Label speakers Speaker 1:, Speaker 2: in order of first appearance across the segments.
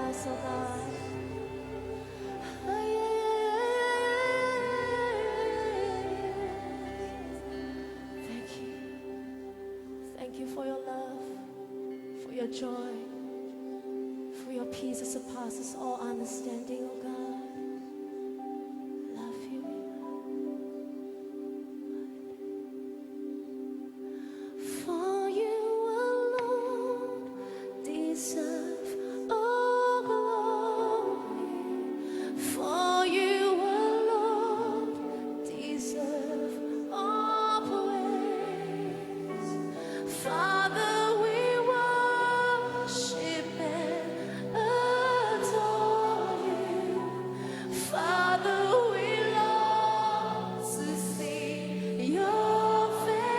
Speaker 1: us, oh God. Thank you. Thank you for your love, for your joy, for your peace that surpasses all understanding, oh God. Love you. For you alone deserve all glory. For you alone deserve all praise. Father, we worship and adore you. Father, we long to see your face.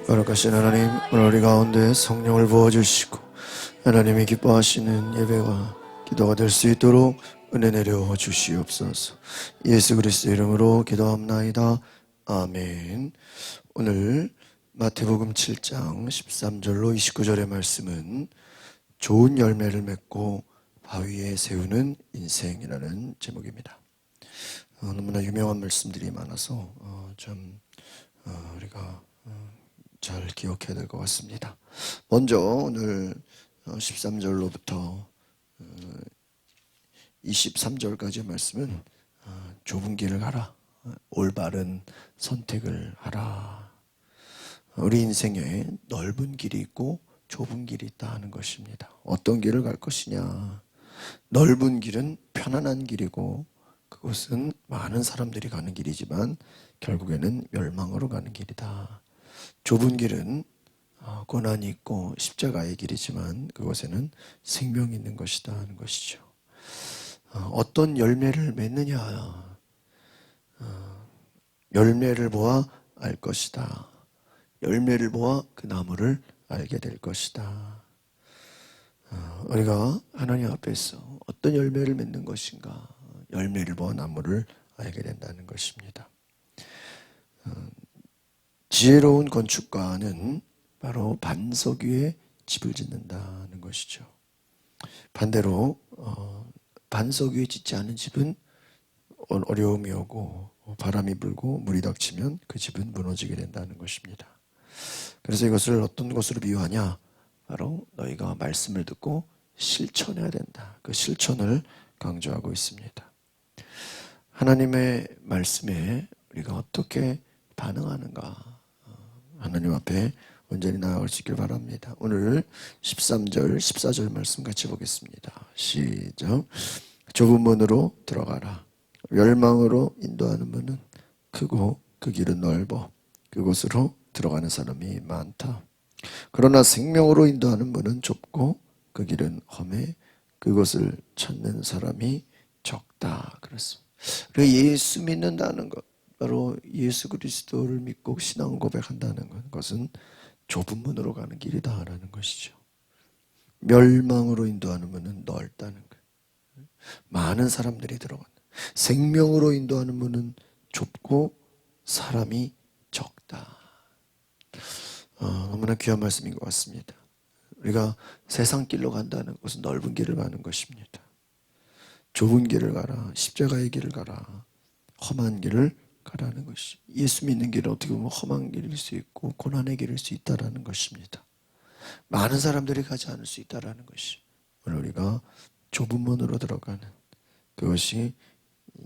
Speaker 2: 거룩하신 하나님, 오늘 우리 가운데 성령을 부어주시고 하나님이 기뻐하시는 예배와 기도가 될 수 있도록 은혜 내려 주시옵소서. 예수 그리스도 이름으로 기도합나이다. 아멘. 오늘 마태복음 7장 13절로 29절의 말씀은 좋은 열매를 맺고 바위에 세우는 인생이라는 제목입니다. 너무나 유명한 말씀들이 많아서 우리가 잘 기억해야 될 것 같습니다. 먼저 오늘 13절로부터 23절까지의 말씀은 좁은 길을 가라, 올바른 선택을 하라. 우리 인생에 넓은 길이 있고 좁은 길이 있다 하는 것입니다. 어떤 길을 갈 것이냐. 넓은 길은 편안한 길이고 그곳은 많은 사람들이 가는 길이지만 결국에는 멸망으로 가는 길이다. 좁은 길은 고난이 있고 십자가의 길이지만 그곳에는 생명이 있는 것이다 하는 것이죠. 어떤 열매를 맺느냐. 열매를 보아 알 것이다. 열매를 보아 그 나무를 알게 될 것이다. 우리가 하나님 앞에서 어떤 열매를 맺는 것인가. 열매를 보아 나무를 알게 된다는 것입니다. 지혜로운 건축가는 바로 반석 위에 집을 짓는다는 것이죠. 반대로 반석 위에 짓지 않은 집은 어려움이 오고 바람이 불고 물이 닥치면 그 집은 무너지게 된다는 것입니다. 그래서 이것을 어떤 것으로 비유하냐? 바로 너희가 말씀을 듣고 실천해야 된다. 그 실천을 강조하고 있습니다. 하나님의 말씀에 우리가 어떻게 반응하는가? 하나님 앞에 온전히 나아갈 수 있길 바랍니다. 오늘 13절, 14절 말씀 같이 보겠습니다. 시작. 좁은 문으로 들어가라. 멸망으로 인도하는 문은 크고 그 길은 넓어 그곳으로 들어가는 사람이 많다. 그러나 생명으로 인도하는 문은 좁고 그 길은 험해 그것을 찾는 사람이 적다. 그렇습니다. 예수 믿는다는 것, 바로 예수 그리스도를 믿고 신앙 고백한다는 것, 그것은 좁은 문으로 가는 길이다라는 것이죠. 멸망으로 인도하는 문은 넓다는 것. 많은 사람들이 들어간다. 생명으로 인도하는 문은 좁고 사람이 적다. 너무나 귀한 말씀인 것 같습니다. 우리가 세상 길로 간다는 것은 넓은 길을 가는 것입니다. 좁은 길을 가라. 십자가의 길을 가라. 험한 길을 가라는 것이. 예수 믿는 길은 어떻게 보면 험한 길일 수 있고 고난의 길일 수 있다라는 것입니다. 많은 사람들이 가지 않을 수 있다라는 것이. 오늘 우리가 좁은 문으로 들어가는 그것이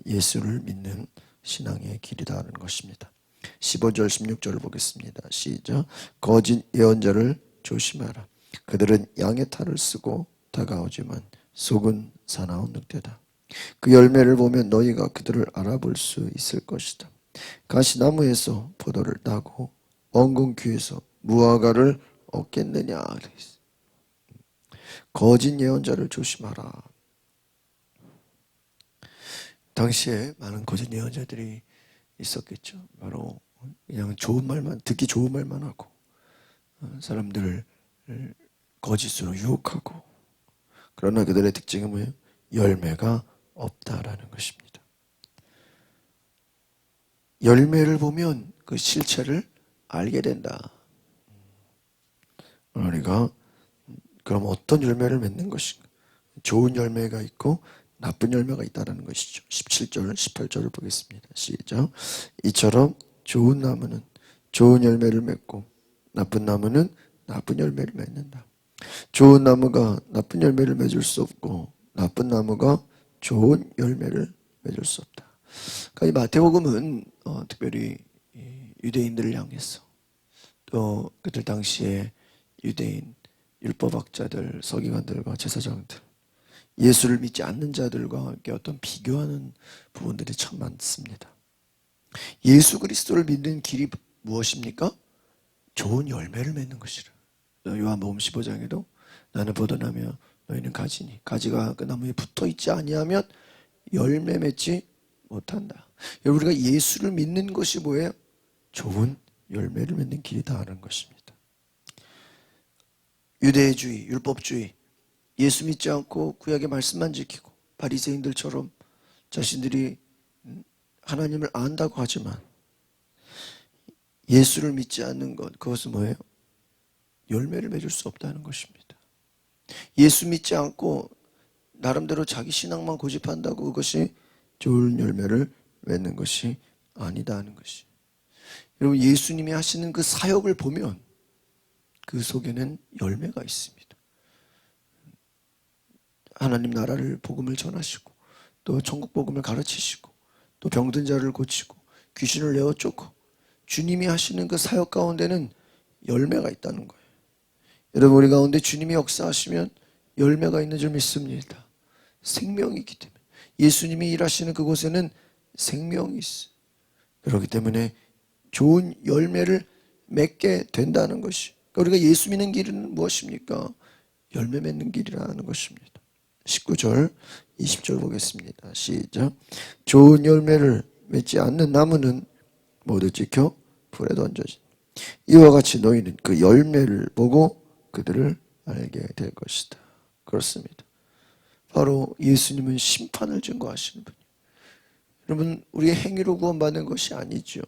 Speaker 2: 예수를 믿는 신앙의 길이다라는 것입니다. 15절 16절을 보겠습니다. 시작. 거짓 예언자를 조심하라. 그들은 양의 탈을 쓰고 다가오지만 속은 사나운 늑대다. 그 열매를 보면 너희가 그들을 알아볼 수 있을 것이다. 가시나무에서 포도를 따고 원금 귀에서 무화과를 얻겠느냐. 거짓 예언자를 조심하라. 당시에 많은 거짓 예언자들이 있었겠죠. 바로 그냥 좋은 말만, 듣기 좋은 말만 하고 사람들을 거짓으로 유혹하고, 그러나 그들의 특징은 뭐예요? 열매가 없다라는 것입니다. 열매를 보면 그 실체를 알게 된다. 우리가 그럼 어떤 열매를 맺는 것인가? 좋은 열매가 있고 나쁜 열매가 있다는 것이죠. 17절, 18절을 보겠습니다. 시작. 이처럼 좋은 나무는 좋은 열매를 맺고 나쁜 나무는 나쁜 열매를 맺는다. 좋은 나무가 나쁜 열매를 맺을 수 없고 나쁜 나무가 좋은 열매를 맺을 수 없다. 그러니까 이 마태복음은 특별히 유대인들을 향해서 또 그들 당시에 유대인 율법학자들, 서기관들과 제사장들, 예수를 믿지 않는 자들과 이렇게 어떤 비교하는 부분들이 참 많습니다. 예수 그리스도를 믿는 길이 무엇입니까? 좋은 열매를 맺는 것이라. 요한복음 15장에도 나는 포도나무요 너희는 가지니 가지가 그 나무에 붙어 있지 아니하면 열매 맺지 못한다. 여러분, 우리가 예수를 믿는 것이 뭐예요? 좋은 열매를 맺는 길이다 하는 것입니다. 유대주의, 율법주의, 예수 믿지 않고 구약의 말씀만 지키고 바리새인들처럼 자신들이 하나님을 안다고 하지만 예수를 믿지 않는 것, 그것은 뭐예요? 열매를 맺을 수 없다는 것입니다. 예수 믿지 않고 나름대로 자기 신앙만 고집한다고 그것이 좋은 열매를 맺는 것이 아니다 하는 것이. 여러분, 예수님이 하시는 그 사역을 보면 그 속에는 열매가 있습니다. 하나님 나라를 복음을 전하시고 또 천국 복음을 가르치시고 또 병든 자를 고치고 귀신을 내어 쫓고 주님이 하시는 그 사역 가운데는 열매가 있다는 거예요. 여러분, 우리 가운데 주님이 역사하시면 열매가 있는 줄 믿습니다. 생명이 있기 때문에 예수님이 일하시는 그곳에는 생명이 있어요. 그렇기 때문에 좋은 열매를 맺게 된다는 것이, 그러니까 우리가 예수 믿는 길은 무엇입니까? 열매 맺는 길이라는 것입니다. 19절, 20절 보겠습니다. 시작. 좋은 열매를 맺지 않는 나무는 모두 찍혀 불에 던져진. 이와 같이 너희는 그 열매를 보고 그들을 알게 될 것이다. 그렇습니다. 바로 예수님은 심판을 증거하시는 분이에요. 여러분, 우리의 행위로 구원받는 것이 아니죠.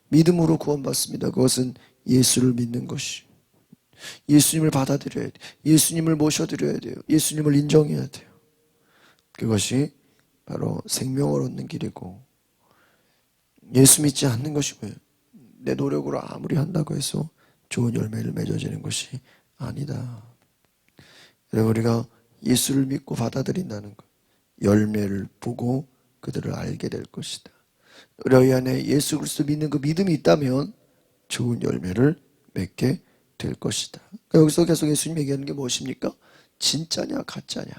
Speaker 2: 믿음으로 구원받습니다. 그것은 예수를 믿는 것이. 예수님을 받아들여야 돼요. 예수님을 모셔드려야 돼요. 예수님을 인정해야 돼요. 그것이 바로 생명을 얻는 길이고, 예수 믿지 않는 것이 뭐예요? 내 노력으로 아무리 한다고 해서 좋은 열매를 맺어지는 것이 아니다. 여러분, 우리가 예수를 믿고 받아들인다는 것, 열매를 보고 그들을 알게 될 것이다. 우리 안에 예수 그리스도 믿는 그 믿음이 있다면 좋은 열매를 맺게 될 것이다. 그러니까 여기서 계속 예수님 얘기하는 게 무엇입니까? 진짜냐 가짜냐,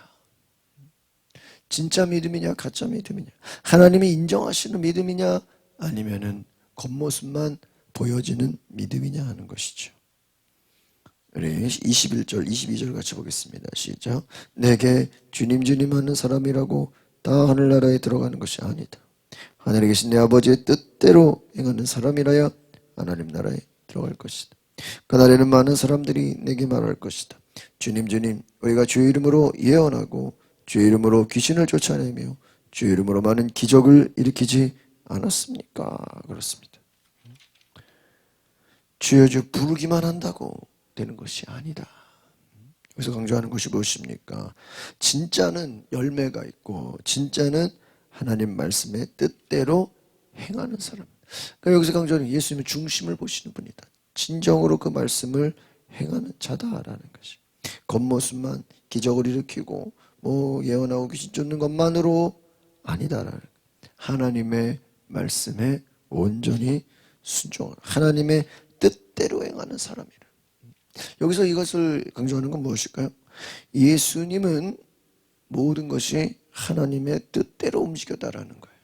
Speaker 2: 진짜 믿음이냐 가짜 믿음이냐, 하나님이 인정하시는 믿음이냐 아니면은 겉모습만 보여지는 믿음이냐 하는 것이죠. 우리 21절, 22절 같이 보겠습니다. 시작. 내게 주님 주님 하는 사람이라고 다 하늘나라에 들어가는 것이 아니다. 하늘에 계신 내 아버지의 뜻대로 행하는 사람이라야 하나님 나라에 들어갈 것이다. 그날에는 많은 사람들이 내게 말할 것이다. 주님 주님, 우리가 주의 이름으로 예언하고 주의 이름으로 귀신을 쫓아내며 주의 이름으로 많은 기적을 일으키지 않았습니까? 그렇습니다. 주여 주 부르기만 한다고 되는 것이 아니다. 여기서 강조하는 것이 무엇입니까? 진짜는 열매가 있고 진짜는 하나님 말씀의 뜻대로 행하는 사람. 그러니까 여기서 강조하는 예수님의 중심을 보시는 분이다. 진정으로 그 말씀을 행하는 자다라는 것이. 겉모습만 기적을 일으키고 예언하고 귀신 쫓는 것만으로 아니다라는, 하나님의 말씀에 온전히 순종하는, 하나님의 뜻대로 행하는 사람이라. 여기서 이것을 강조하는 건 무엇일까요? 예수님은 모든 것이 하나님의 뜻대로 움직였다라는 거예요.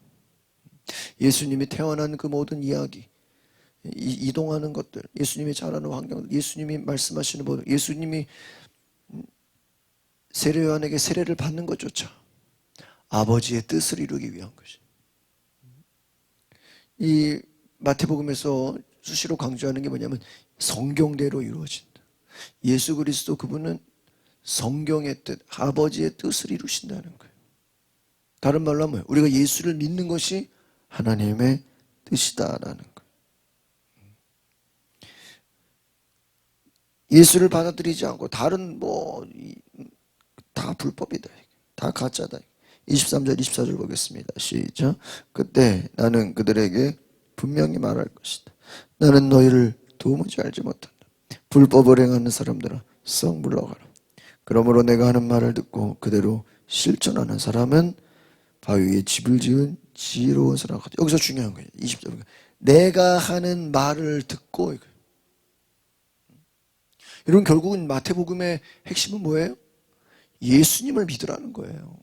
Speaker 2: 예수님이 태어난 그 모든 이야기, 이동하는 것들, 예수님이 자라는 환경, 예수님이 말씀하시는 모든, 예수님이 세례 요한에게 세례를 받는 것조차 아버지의 뜻을 이루기 위한 것이. 이 마태복음에서 수시로 강조하는 게 뭐냐면 성경대로 이루어진다. 예수 그리스도 그분은 성경의 뜻, 아버지의 뜻을 이루신다는 거예요. 다른 말로 하면 우리가 예수를 믿는 것이 하나님의 뜻이다라는 거예요. 예수를 받아들이지 않고 다른 다 불법이다. 다 가짜다. 23절 24절 보겠습니다. 시작. 그때 나는 그들에게 분명히 말할 것이다. 나는 너희를 도무지 알지 못한다. 불법을 행하는 사람들아 썩 물러가라. 그러므로 내가 하는 말을 듣고 그대로 실천하는 사람은 바위 위에 집을 지은 지혜로운 사람 같아. 여기서 중요한 거예요. 20절. 내가 하는 말을 듣고. 여러분, 결국은 마태복음의 핵심은 뭐예요? 예수님을 믿으라는 거예요.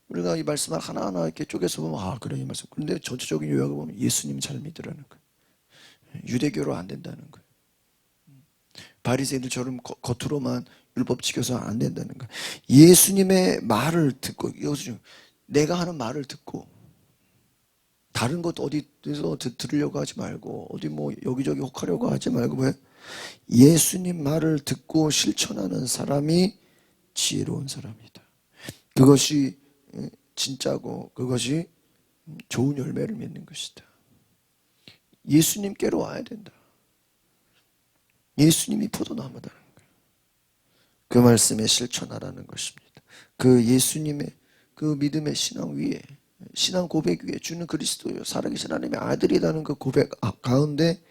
Speaker 2: 우리가 이 말씀을 하나하나 이렇게 쪼개서 보면 아 그래 이 말씀. 그런데 전체적인 요약을 보면 예수님 잘 믿으라는 거예요. 유대교로 안 된다는 거예요. 바리새인들처럼 겉으로만 율법 지켜서 안 된다는 거예요. 예수님의 말을 듣고, 내가 하는 말을 듣고 다른 것 어디서 들으려고 하지 말고 어디 뭐 여기저기 혹하려고 하지 말고 왜? 예수님 말을 듣고 실천하는 사람이 지혜로운 사람이다. 그것이 진짜고 그것이 좋은 열매를 맺는 것이다. 예수님께로 와야 된다. 예수님이 포도나무다는 거예요. 그 말씀에 실천하라는 것입니다. 그 예수님의 그 믿음의 신앙 위에, 신앙 고백 위에 주는 그리스도요 살아계신 하나님의 아들이라는 그 고백 가운데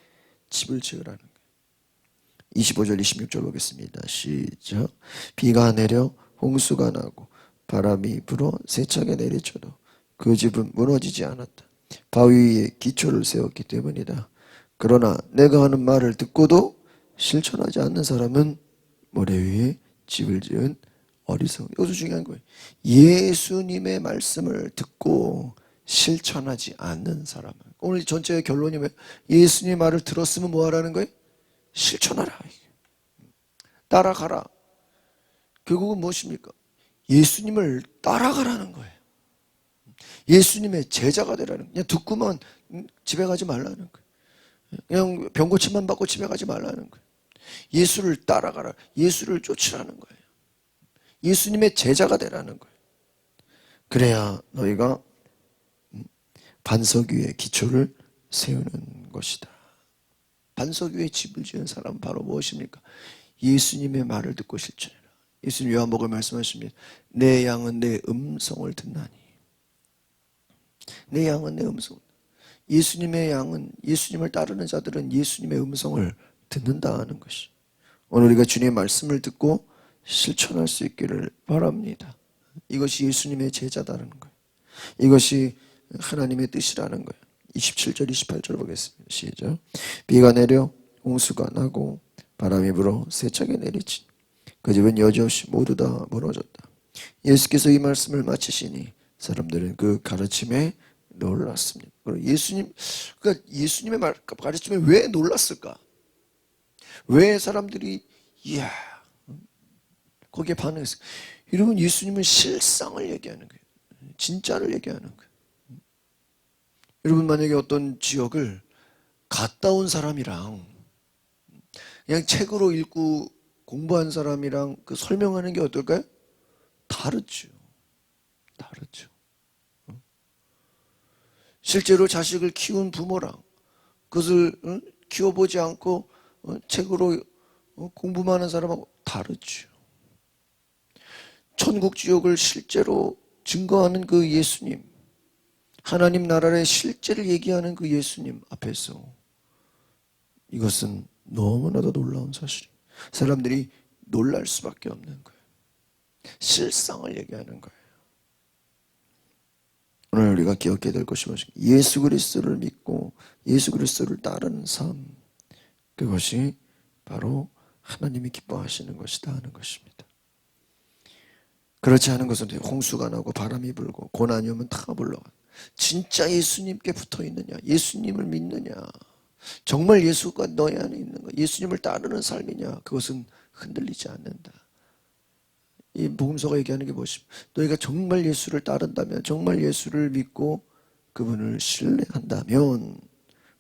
Speaker 2: 집을 지으라는 거예요. 25절 26절 보겠습니다. 시작. 비가 내려 홍수가 나고 바람이 불어 세차게 내리쳐도 그 집은 무너지지 않았다. 바위 위에 기초를 세웠기 때문이다. 그러나 내가 하는 말을 듣고도 실천하지 않는 사람은 모래 위에 집을 지은 어리석은. 여기서 중요한 거예요. 예수님의 말씀을 듣고 실천하지 않는 사람은. 오늘 전체의 결론이 뭐예요? 예수님의 말을 들었으면 뭐 하라는 거예요? 실천하라. 따라가라. 결국은 무엇입니까? 예수님을 따라가라는 거예요. 예수님의 제자가 되라는 거예요. 그냥 듣고만 집에 가지 말라는 거예요. 그냥 병고침만 받고 집에 가지 말라는 거예요. 예수를 따라가라. 예수를 쫓으라는 거예요. 예수님의 제자가 되라는 거예요. 그래야 너희가 반석 위에 기초를 세우는 것이다. 반석 위에 집을 지은 사람은 바로 무엇입니까? 예수님의 말을 듣고 실천해라. 예수님 요한복음에 말씀하십니다. 내 양은 내 음성을 듣나니. 내 양은 내 음성을. 예수님의 양은, 예수님을 따르는 자들은 예수님의 음성을 듣는다는 것이. 오늘 우리가 주님의 말씀을 듣고 실천할 수 있기를 바랍니다. 이것이 예수님의 제자다는 거예요. 이것이 하나님의 뜻이라는 거예요. 27절 28절 보겠습니다. 시작. 비가 내려 홍수가 나고 바람이 불어 세차게 내리치니 그 집은 여지없이 모두 다 무너졌다. 예수께서 이 말씀을 마치시니 사람들은 그 가르침에 놀랐습니다. 그러니까 예수님의 가르침에 왜 놀랐을까? 왜 사람들이 이야 거기에 반응했을까? 여러분, 예수님은 실상을 얘기하는 거예요. 진짜를 얘기하는 거예요. 여러분, 만약에 어떤 지역을 갔다 온 사람이랑 그냥 책으로 읽고 공부한 사람이랑 그 설명하는 게 어떨까요? 다르죠. 다르죠. 실제로 자식을 키운 부모랑 그것을 키워보지 않고 책으로 공부만 하는 사람하고 다르죠. 천국 지옥을 실제로 증거하는 그 예수님, 하나님 나라의 실제를 얘기하는 그 예수님 앞에서 이것은 너무나도 놀라운 사실이에요. 사람들이 놀랄 수밖에 없는 거예요. 실상을 얘기하는 거예요. 오늘 우리가 기억해야 될 것이 무엇인가? 예수 그리스도를 믿고 예수 그리스도를 따르는 삶, 그것이 바로 하나님이 기뻐하시는 것이다 하는 것입니다. 그렇지 않은 것은 홍수가 나고 바람이 불고 고난이 오면 다 물러가. 진짜 예수님께 붙어 있느냐? 예수님을 믿느냐? 정말 예수가 너희 안에 있는 거, 예수님을 따르는 삶이냐? 그것은 흔들리지 않는다. 이 복음서가 얘기하는 게 무엇입니까? 너희가 정말 예수를 따른다면, 정말 예수를 믿고 그분을 신뢰한다면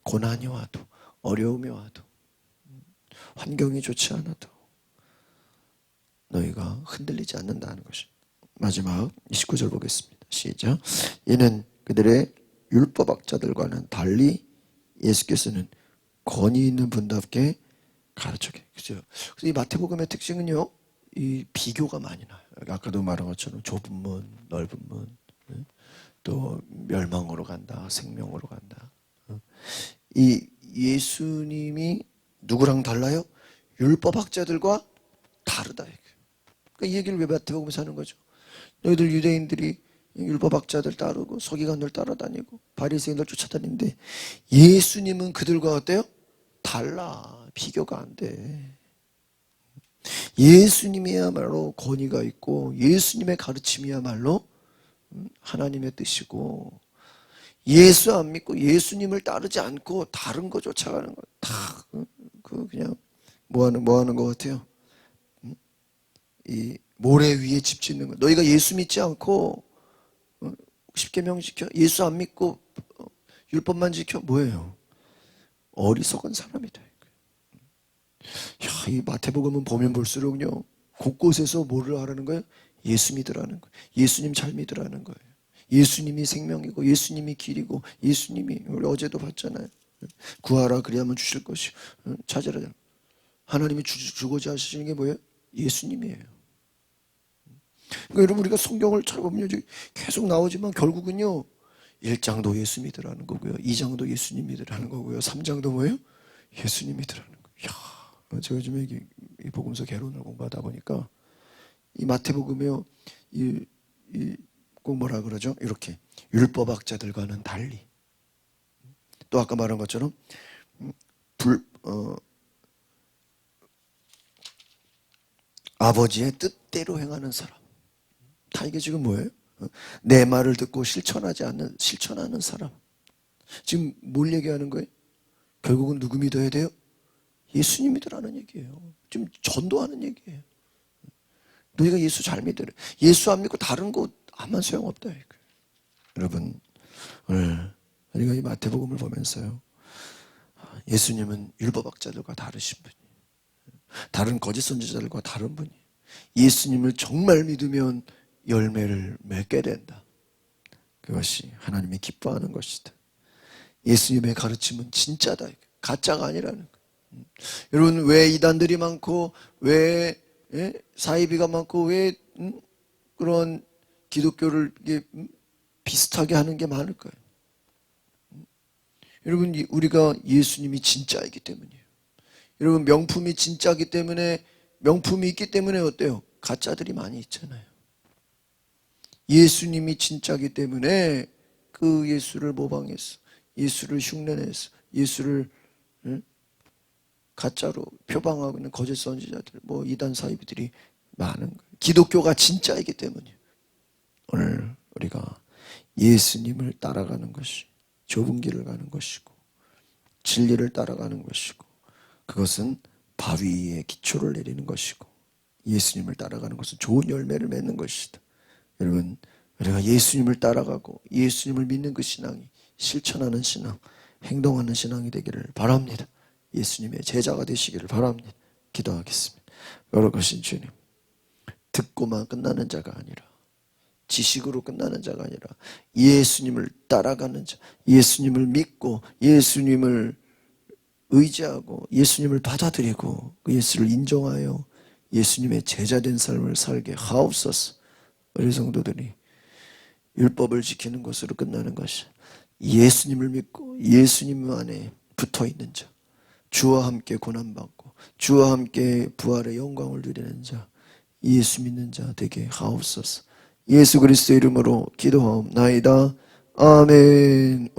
Speaker 2: 고난이 와도 어려움이 와도 환경이 좋지 않아도 너희가 흔들리지 않는다는 것입니다. 마지막 29절 보겠습니다. 시작. 이는 그들의 율법학자들과는 달리 예수께서는 권위 있는 분답게 가르쳐게. 그죠? 그래서 이 마태복음의 특징은요, 이 비교가 많이 나요. 아까도 말한 것처럼 좁은 문, 넓은 문, 또 멸망으로 간다, 생명으로 간다. 이 예수님이 누구랑 달라요? 율법학자들과 다르다. 그러니까 이 얘기를 왜 마태복음에서 하는 거죠? 너희들 유대인들이 율법학자들 따르고 서기관들 따라다니고 바리새인들 쫓아다니는데 예수님은 그들과 어때요? 달라. 비교가 안 돼. 예수님이야말로 권위가 있고 예수님의 가르침이야말로 하나님의 뜻이고 예수 안 믿고 예수님을 따르지 않고 다른 거 쫓아가는 거 다 그냥 뭐 하는 것 같아요? 이 모래 위에 집 짓는 거. 너희가 예수 믿지 않고 십계명 지켜 예수 안 믿고 율법만 지켜 뭐예요? 어리석은 사람이다. 야, 이 마태복음은 보면 볼수록요 곳곳에서 뭐를 하라는 거예요? 예수 믿으라는 거예요. 예수님 잘 믿으라는 거예요. 예수님이 생명이고 예수님이 길이고 예수님이 우리 어제도 봤잖아요. 구하라 그리하면 주실 것이요 찾으라. 하나님이 주고자 하시는 게 뭐예요? 예수님이에요. 그러니까 여러분 우리가 성경을 잘 보면 계속 나오지만 결국은요 1장도 예수 믿으라는 거고요 2장도 예수님 믿으라는 거고요 3장도 뭐예요? 예수님 믿으라는 거예요. 이야, 제가 요즘에 이 복음서 개론을 공부하다 보니까 이 마태복음이요 꼭 뭐라 그러죠? 이렇게 율법학자들과는 달리 또 아까 말한 것처럼 아버지의 뜻대로 행하는 사람 다 이게 지금 뭐예요? 내 말을 듣고 실천하는 사람. 지금 뭘 얘기하는 거예요? 결국은 누구 믿어야 돼요? 예수님 믿으라는 얘기예요. 지금 전도하는 얘기예요. 너희가 예수 잘 믿으래. 예수 안 믿고 다른 거 아무 소용없다. 여러분 오늘 우리가 이 마태복음을 보면서요. 예수님은 율법학자들과 다르신 분이에요. 다른 거짓 선지자들과 다른 분이에요. 예수님을 정말 믿으면 열매를 맺게 된다. 그것이 하나님이 기뻐하는 것이다. 예수님의 가르침은 진짜다. 가짜가 아니라는 거예요. 여러분 왜 이단들이 많고 왜 사이비가 많고 왜 그런 기독교를 비슷하게 하는 게 많을까요? 여러분 우리가 예수님이 진짜이기 때문이에요. 여러분 명품이 진짜이기 때문에 명품이 있기 때문에 어때요? 가짜들이 많이 있잖아요. 예수님이 진짜이기 때문에 그 예수를 모방해서 예수를 흉내내서 예수를 가짜로 표방하고 있는 거짓 선지자들 뭐 이단 사이비들이 많은 거예요. 기독교가 진짜이기 때문이에요. 오늘 우리가 예수님을 따라가는 것이 좁은 길을 가는 것이고 진리를 따라가는 것이고 그것은 바위 위에 기초를 내리는 것이고 예수님을 따라가는 것은 좋은 열매를 맺는 것이다. 여러분 우리가 예수님을 따라가고 예수님을 믿는 그 신앙이 실천하는 신앙, 행동하는 신앙이 되기를 바랍니다. 예수님의 제자가 되시기를 바랍니다. 기도하겠습니다. 거룩하신 주님, 듣고만 끝나는 자가 아니라 지식으로 끝나는 자가 아니라 예수님을 따라가는 자, 예수님을 믿고 예수님을 의지하고 예수님을 받아들이고 그 예수를 인정하여 예수님의 제자된 삶을 살게 하옵소서. 우리 성도들이 율법을 지키는 것으로 끝나는 것이 예수님을 믿고 예수님 안에 붙어있는 자, 주와 함께 고난받고 주와 함께 부활의 영광을 누리는 자, 예수 믿는 자 되게 하옵소서. 예수 그리스도의 이름으로 기도하옵나이다. 아멘.